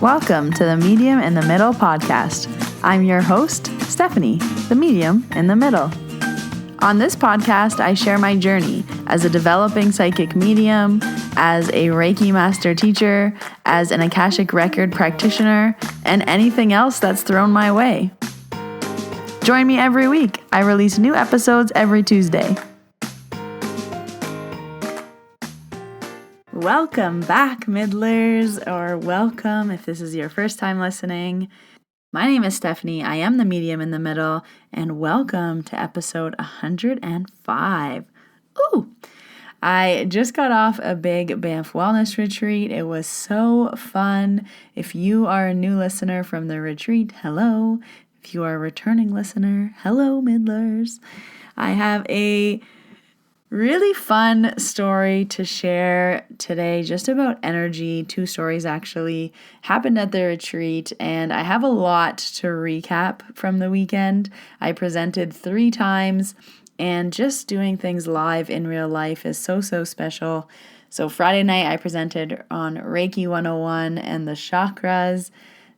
Welcome to the Medium in the Middle podcast. I'm your host, Stephanie, the Medium in the Middle. On this podcast, I share my journey as a developing psychic medium, as a Reiki master teacher, as an Akashic record practitioner, and anything else that's thrown my way. Join me every week. I release new episodes every Tuesday. Welcome back, Middlers, or welcome if this is your first time listening. My name is Stephanie. I am the Medium in the Middle, and welcome to episode 105. Ooh! I just got off a big Banff Wellness retreat. It was so fun. If you are a new listener from the retreat, hello. If you are a returning listener, hello, Middlers. I have a really fun story to share today, just about energy. 2 stories actually happened at the retreat, and I have a lot to recap from the weekend. I presented 3 times, and just doing things live in real life is so special. So Friday night I presented on Reiki 101 and the chakras.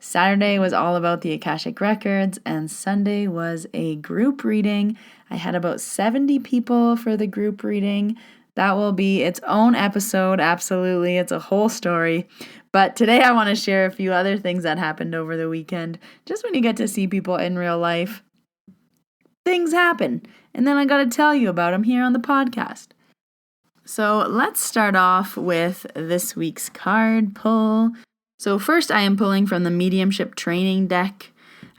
Saturday was all about the Akashic Records, and Sunday was a group reading. I had about 70 people for the group reading. That will be its own episode, absolutely. It's a whole story. But today I want to share a few other things that happened over the weekend. Just when you get to see people in real life, things happen. And then I got to tell you about them here on the podcast. So let's start off with this week's card pull. So first I am pulling from the Mediumship Training deck.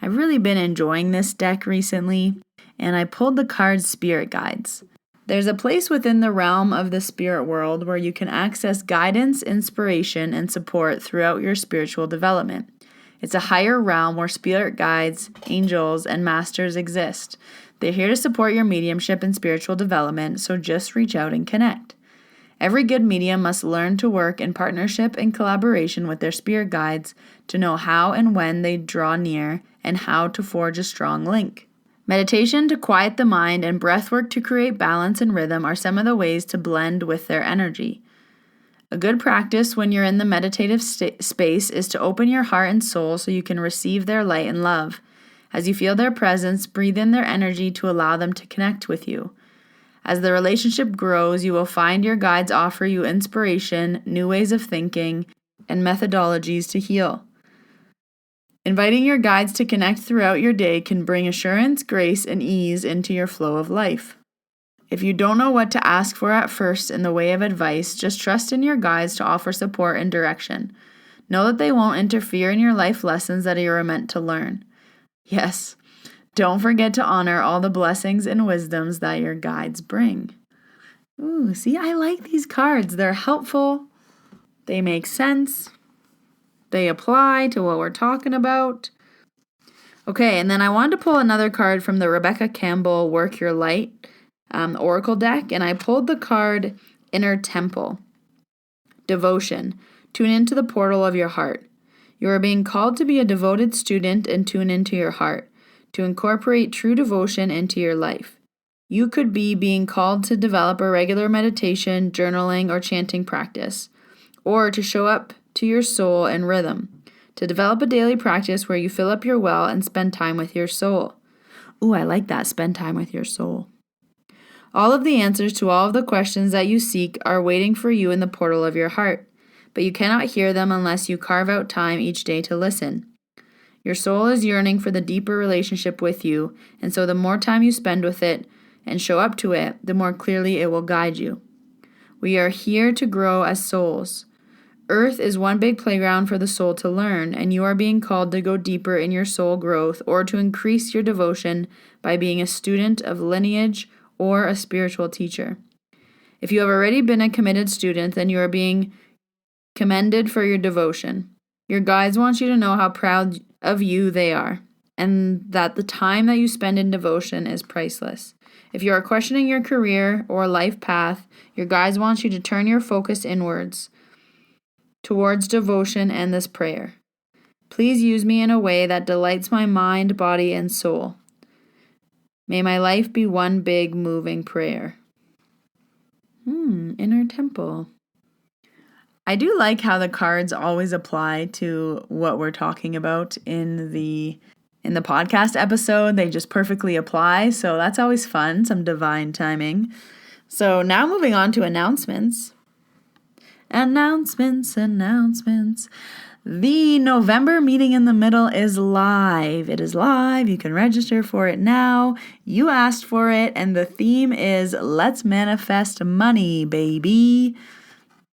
I've really been enjoying this deck recently, and I pulled the card Spirit Guides. There's a place within the realm of the spirit world where you can access guidance, inspiration, and support throughout your spiritual development. It's a higher realm where spirit guides, angels, and masters exist. They're here to support your mediumship and spiritual development, so just reach out and connect. Every good medium must learn to work in partnership and collaboration with their spirit guides to know how and when they draw near and how to forge a strong link. Meditation to quiet the mind and breathwork to create balance and rhythm are some of the ways to blend with their energy. A good practice when you're in the meditative space is to open your heart and soul so you can receive their light and love. As you feel their presence, breathe in their energy to allow them to connect with you. As the relationship grows, you will find your guides offer you inspiration, new ways of thinking, and methodologies to heal. Inviting your guides to connect throughout your day can bring assurance, grace, and ease into your flow of life. If you don't know what to ask for at first in the way of advice, just trust in your guides to offer support and direction. Know that they won't interfere in your life lessons that you are meant to learn. Yes. Don't forget to honor all the blessings and wisdoms that your guides bring. Ooh, see, I like these cards. They're helpful. They make sense. They apply to what we're talking about. Okay, and then I wanted to pull another card from the Rebecca Campbell Work Your Light Oracle deck, and I pulled the card Inner Temple. Devotion. Tune into the portal of your heart. You are being called to be a devoted student and tune into your heart, to incorporate true devotion into your life. You could be being called to develop a regular meditation, journaling, or chanting practice, or to show up to your soul and rhythm, to develop a daily practice where you fill up your well and spend time with your soul. Ooh, I like that, spend time with your soul. All of the answers to all of the questions that you seek are waiting for you in the portal of your heart, but you cannot hear them unless you carve out time each day to listen. Your soul is yearning for the deeper relationship with you, and so the more time you spend with it and show up to it, the more clearly it will guide you. We are here to grow as souls. Earth is one big playground for the soul to learn, and you are being called to go deeper in your soul growth or to increase your devotion by being a student of lineage or a spiritual teacher. If you have already been a committed student, then you are being commended for your devotion. Your guides want you to know how proud of you they are, and that the time that you spend in devotion is priceless. If you are questioning your career or life path, your guides want you to turn your focus inwards, towards devotion and this prayer. Please use me in a way that delights my mind, body, and soul. May my life be one big moving prayer. Inner Temple. I do like how the cards always apply to what we're talking about in the podcast episode. They just perfectly apply. So that's always fun, some divine timing. So now moving on to announcements. Announcements. The November Meeting in the Middle is live. It is live. You can register for it now. You asked for it, and the theme is Let's Manifest Money, baby.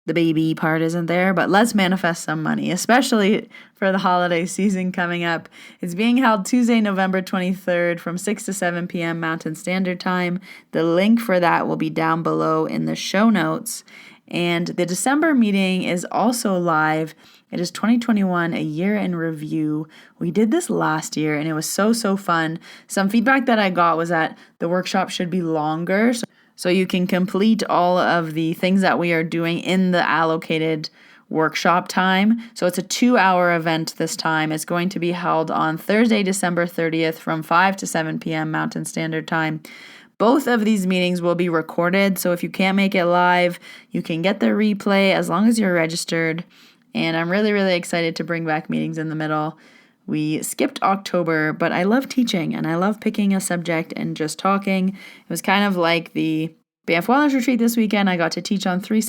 The baby part isn't there, but let's manifest some money, especially for the holiday season coming up. It's being held Tuesday, November 23rd from 6 to 7 p.m. Mountain Standard Time. The link for that will be down below in the show notes. And the December meeting is also live. It is 2021, a year in review. We did this last year and it was so fun. Some feedback that I got was that the workshop should be longer, so you can complete all of the things that we are doing in the allocated workshop time. So it's a 2-hour event this time. It's going to be held on Thursday, December 30th from 5 to 7 p.m. Mountain Standard Time. Both of these meetings will be recorded, so if you can't make it live, you can get the replay as long as you're registered. And I'm really excited to bring back Meetings in the Middle. We skipped October, but I love teaching and I love picking a subject and just talking. It was kind of like the Banff Wellness Retreat this weekend. I got to teach on 3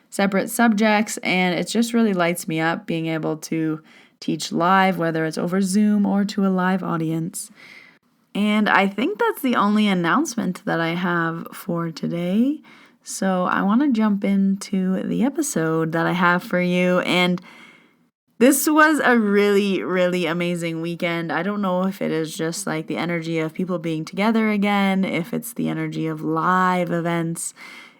separate subjects, and it just really lights me up being able to teach live, whether it's over Zoom or to a live audience. And I think that's the only announcement that I have for today. So I want to jump into the episode that I have for you. And this was a really amazing weekend. I don't know if it is just like the energy of people being together again, if it's the energy of live events,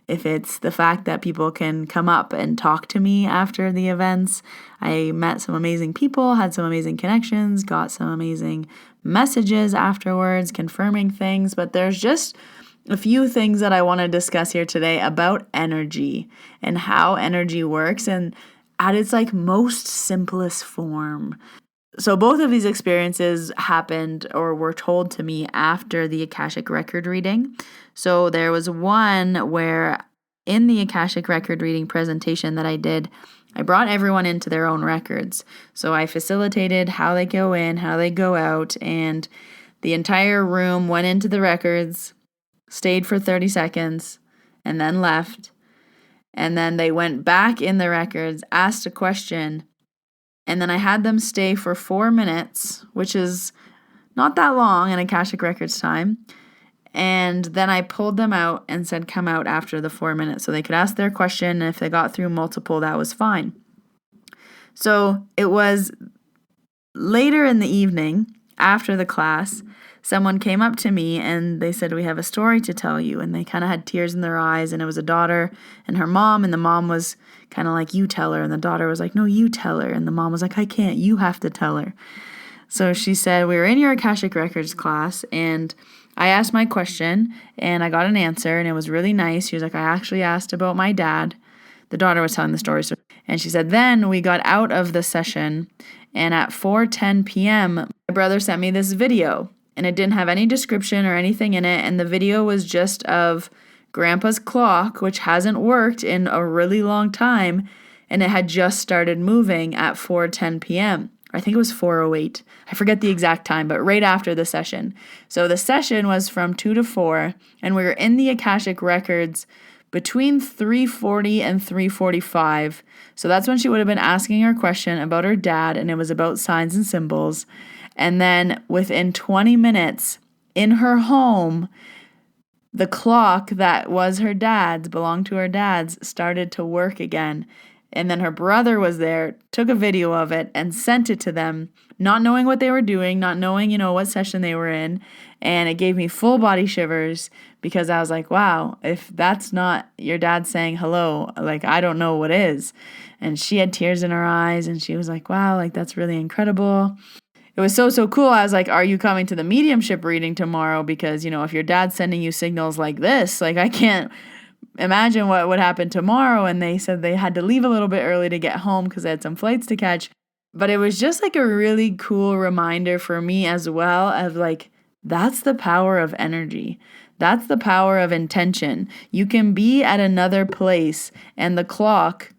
if it's the fact that people can come up and talk to me after the events. I met some amazing people, had some amazing connections, got some amazing messages afterwards confirming things, but there's just a few things that I want to discuss here today about energy and how energy works and at its like most simplest form. So both of these experiences happened or were told to me after the Akashic Record reading. So there was one where in the Akashic Record reading presentation that I did, I brought everyone into their own records. So I facilitated how they go in, how they go out, and the entire room went into the records, stayed for 30 seconds, and then left. And then they went back in the records, asked a question, and then I had them stay for 4 minutes, which is not that long in Akashic Records time. And then I pulled them out and said, come out after the 4 minutes. So they could ask their question, and if they got through multiple, that was fine. So it was later in the evening, after the class, someone came up to me and they said, we have a story to tell you. And they kind of had tears in their eyes, and it was a daughter and her mom, and the mom was kind of like, you tell her. And the daughter was like, no, you tell her. And the mom was like, I can't, you have to tell her. So she said, we were in your Akashic Records class, and I asked my question and I got an answer, and it was really nice. She was like, I actually asked about my dad. The daughter was telling the story. And she said, then we got out of the session, and at 4:10 p.m., my brother sent me this video. And it didn't have any description or anything in it. And the video was just of Grandpa's clock, which hasn't worked in a really long time. And it had just started moving at 4:10 p.m. I think it was 4:08. I forget the exact time, but right after the session. So the session was from 2 to 4. And we were in the Akashic Records between 3:40 and 3:45. So that's when she would have been asking her question about her dad. And it was about signs and symbols. And then within 20 minutes in her home, the clock that was her dad's, belonged to her dad's, started to work again. And then her brother was there, took a video of it and sent it to them, not knowing what they were doing, not knowing, what session they were in. And it gave me full body shivers because I was like, wow, if that's not your dad saying hello, like, I don't know what is. And she had tears in her eyes and she was like, wow, like, that's really incredible. It was so cool. I was like, are you coming to the mediumship reading tomorrow? Because, if your dad's sending you signals like this, like, I can't imagine what would happen tomorrow. And they said they had to leave a little bit early to get home because they had some flights to catch. But it was just like a really cool reminder for me as well of like, that's the power of energy. That's the power of intention. You can be at another place and the clock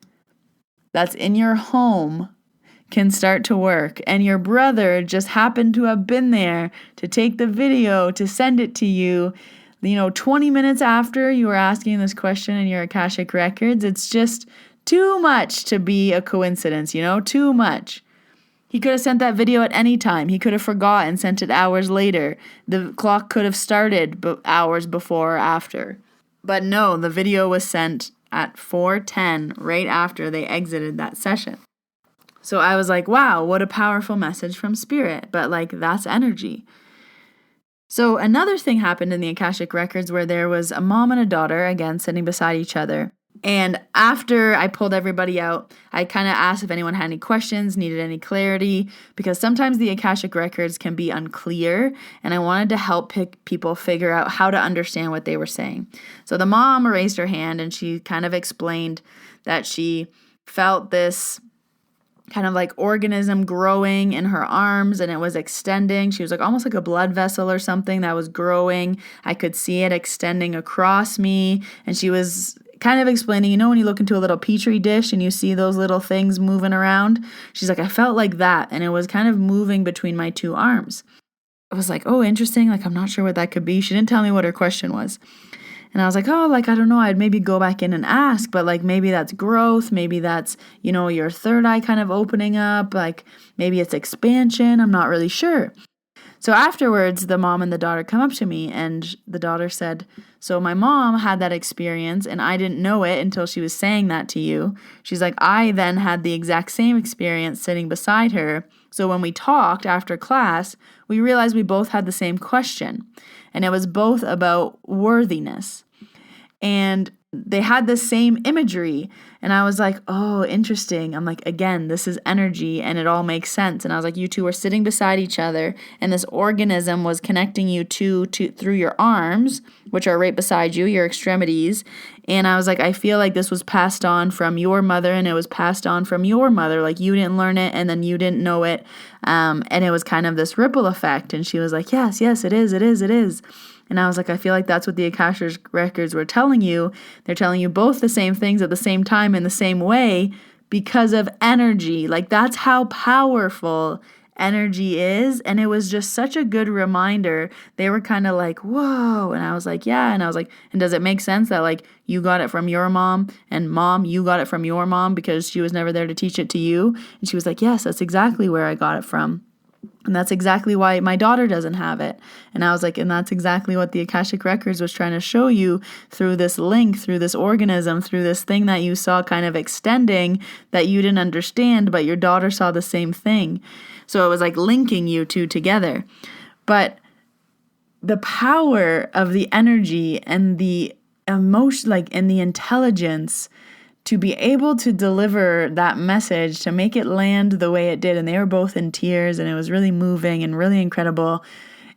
that's in your home can start to work, and your brother just happened to have been there to take the video to send it to you, 20 minutes after you were asking this question in your Akashic records. It's just too much to be a coincidence, too much. He could have sent that video at any time. He could have forgot and sent it hours later. The clock could have started hours before or after. But no, the video was sent at 4:10, right after they exited that session. So I was like, wow, what a powerful message from Spirit. But that's energy. So another thing happened in the Akashic Records where there was a mom and a daughter, again, sitting beside each other. And after I pulled everybody out, I kind of asked if anyone had any questions, needed any clarity, because sometimes the Akashic Records can be unclear, and I wanted to help people figure out how to understand what they were saying. So the mom raised her hand, and she kind of explained that she felt this kind of organism growing in her arms, and it was extending. She was almost like a blood vessel or something that was growing. I could see it extending across me, and she was kind of explaining, when you look into a little petri dish and you see those little things moving around. She's like, I felt like that, and it was kind of moving between my two arms. I was like, oh, interesting. I'm not sure what that could be. She didn't tell me what her question was. And I was like, oh, I don't know. I'd maybe go back in and ask, but maybe that's growth. Maybe that's, your third eye kind of opening up. Maybe it's expansion. I'm not really sure. So afterwards, the mom and the daughter come up to me, and the daughter said, so my mom had that experience, and I didn't know it until she was saying that to you. She's like, I then had the exact same experience sitting beside her. So when we talked after class, we realized we both had the same question, and it was both about worthiness. And they had the same imagery. And I was like, oh, interesting. I'm like, again, this is energy, and it all makes sense. And I was like, you two were sitting beside each other, and this organism was connecting you through your arms, which are right beside you, your extremities. And I was like, I feel like this was passed on from your mother, and it was passed on from your mother. You didn't learn it, and then you didn't know it. And it was kind of this ripple effect. And she was like, yes, it is. And I was like, I feel like that's what the Akashic Records were telling you. They're telling you both the same things at the same time in the same way because of energy. That's how powerful energy is. And it was just such a good reminder. They were kind of like, whoa. And I was like, yeah. And I was like, and does it make sense that you got it from your mom, and mom, you got it from your mom because she was never there to teach it to you? And she was like, yes, that's exactly where I got it from. And that's exactly why my daughter doesn't have it. And I was like, and that's exactly what the Akashic Records was trying to show you through this link, through this organism, through this thing that you saw kind of extending that you didn't understand, but your daughter saw the same thing. So it was linking you two together. But the power of the energy and the emotion, and the intelligence to be able to deliver that message, to make it land the way it did. And they were both in tears, and it was really moving and really incredible.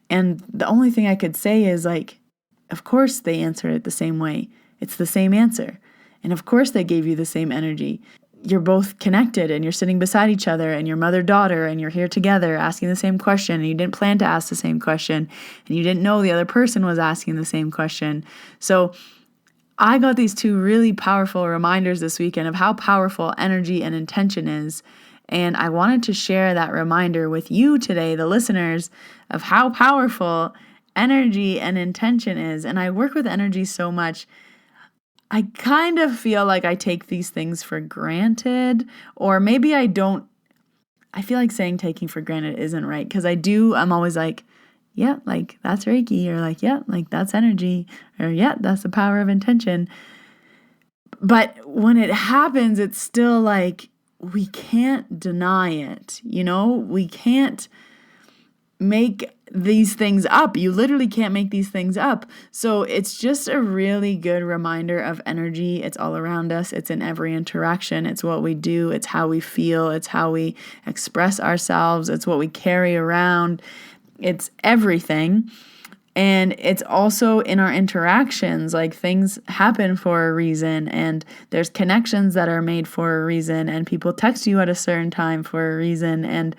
And the only thing I could say is of course they answered it the same way. It's the same answer. And of course they gave you the same energy. You're both connected, and you're sitting beside each other, and you're mother-daughter, and you're here together asking the same question, and you didn't plan to ask the same question, and you didn't know the other person was asking the same question. So I got these two really powerful reminders this weekend of how powerful energy and intention is. And I wanted to share that reminder with you today, the listeners, of how powerful energy and intention is. And I work with energy so much, I kind of feel like I take these things for granted, or maybe I don't. I feel like saying taking for granted isn't right, because I'm always like, yeah, that's Reiki, or yeah, that's energy, or yeah, that's the power of intention. But when it happens, it's still we can't deny it. We can't make these things up. You literally can't make these things up. So it's just a really good reminder of energy. It's all around us. It's in every interaction. It's what we do. It's how we feel. It's how we express ourselves. It's what we carry around. It's everything. And it's also in our interactions. Things happen for a reason, and there's connections that are made for a reason, and people text you at a certain time for a reason. And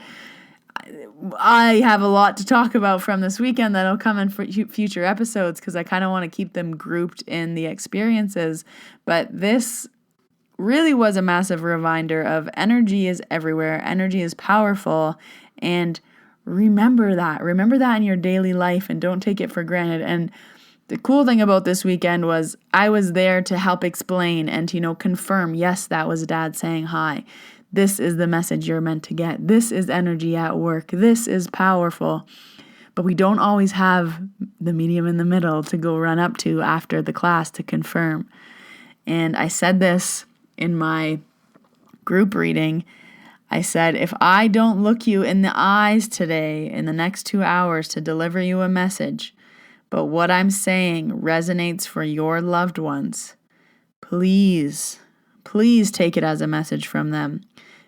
I have a lot to talk about from this weekend that'll come in for future episodes, because I kind of want to keep them grouped in the experiences. But this really was a massive reminder of energy is everywhere, energy is powerful, and remember that. Remember that in your daily life and don't take it for granted. And the cool thing about this weekend was I was there to help explain and to, confirm, yes, that was Dad saying hi. This is the message you're meant to get. This is energy at work. This is powerful. But we don't always have the medium in the middle to go run up to after the class to confirm. And I said this in my group reading. I said, if I don't look you in the eyes today in the next 2 hours to deliver you a message, but what I'm saying resonates for your loved ones, please take it as a message from them.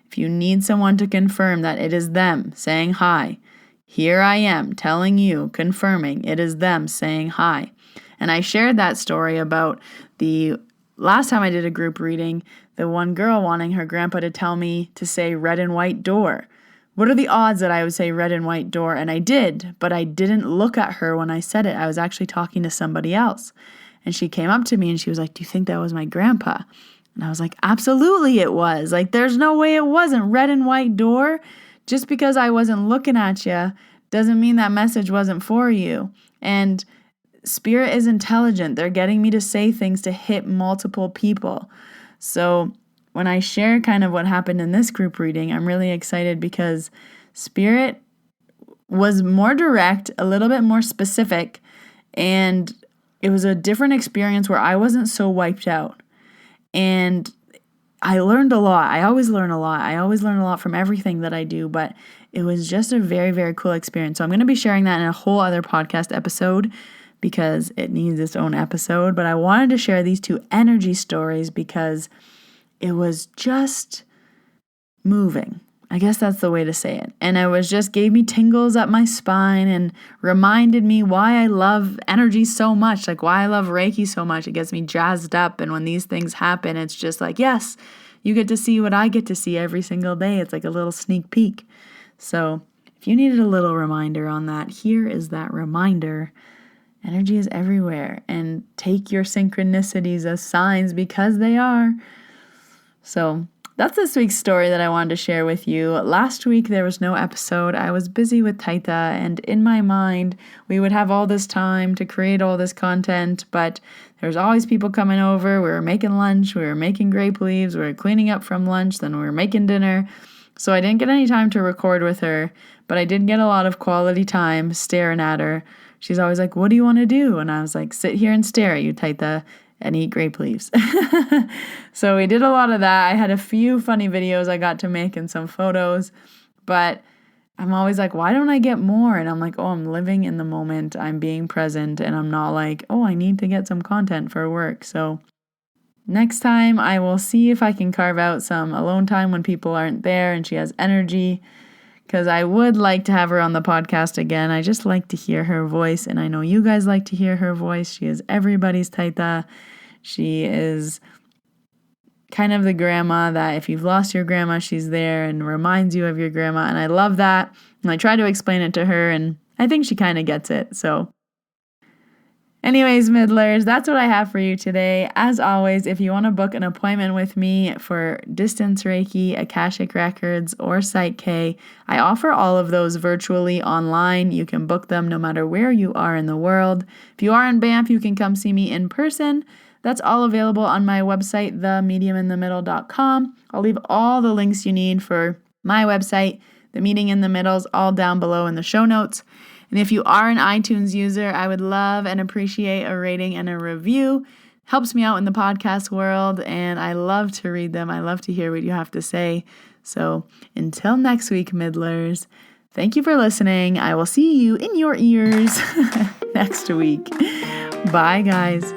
If you need someone to confirm that it is them saying hi, here I am telling you, confirming it is them saying hi. And I shared that story about the last time I did a group reading, the one girl wanting her grandpa to tell me to say red and white door. What are the odds that I would say red and white door? And I did, but I didn't look at her when I said it. I was actually talking to somebody else. And she came up to me and she was like, do you think that was my grandpa? And I was like, absolutely it was. Like, there's no way it wasn't. Red and white door. Just because I wasn't looking at you doesn't mean that message wasn't for you. And Spirit is intelligent. They're getting me to say things to hit multiple people. So when I share kind of what happened in this group reading, I'm really excited because Spirit was more direct, a little bit more specific, and it was a different experience where I wasn't so wiped out. And I learned a lot. I always learn a lot. I always learn a lot from everything that I do, but it was just a very, very cool experience. So I'm going to be sharing that in a whole other podcast episode because it needs its own episode. But I wanted to share these 2 energy stories because it was just moving. I guess that's the way to say it. And it was just gave me tingles up my spine and reminded me why I love energy so much, like why I love Reiki so much. It gets me jazzed up. And when these things happen, it's just like, yes, you get to see what I get to see every single day. It's like a little sneak peek. So if you needed a little reminder on that, here is that reminder. Energy is everywhere. And take your synchronicities as signs because they are. So that's this week's story that I wanted to share with you. Last week, there was no episode. I was busy with Taita, and in my mind, we would have all this time to create all this content, but there's always people coming over. We were making lunch. We were making grape leaves. We were cleaning up from lunch. Then we were making dinner. So I didn't get any time to record with her, but I did get a lot of quality time staring at her. She's always like, what do you want to do? And I was like, sit here and stare at you, Taita, and eat grape leaves. So we did a lot of that. I had a few funny videos I got to make and some photos, but I'm always like, why don't I get more? And I'm like, oh, I'm living in the moment. I'm being present, and I'm not like, oh, I need to get some content for work. So next time I will see if I can carve out some alone time when people aren't there and she has energy, because I would like to have her on the podcast again. I just like to hear her voice, and I know you guys like to hear her voice. She is everybody's Taita. She is kind of the grandma that if you've lost your grandma, she's there and reminds you of your grandma, and I love that. And I try to explain it to her, and I think she kind of gets it. So anyways, Middlers, that's what I have for you today. As always, if you want to book an appointment with me for Distance Reiki, Akashic Records, or Psych K, I offer all of those virtually online. You can book them no matter where you are in the world. If you are in Banff, you can come see me in person. That's all available on my website, themediuminthemiddle.com. I'll leave all the links you need for my website, The Meeting in the Middle's all down below in the show notes. And if you are an iTunes user, I would love and appreciate a rating and a review. Helps me out in the podcast world, and I love to read them. I love to hear what you have to say. So until next week, Middlers, thank you for listening. I will see you in your ears next week. Bye, guys.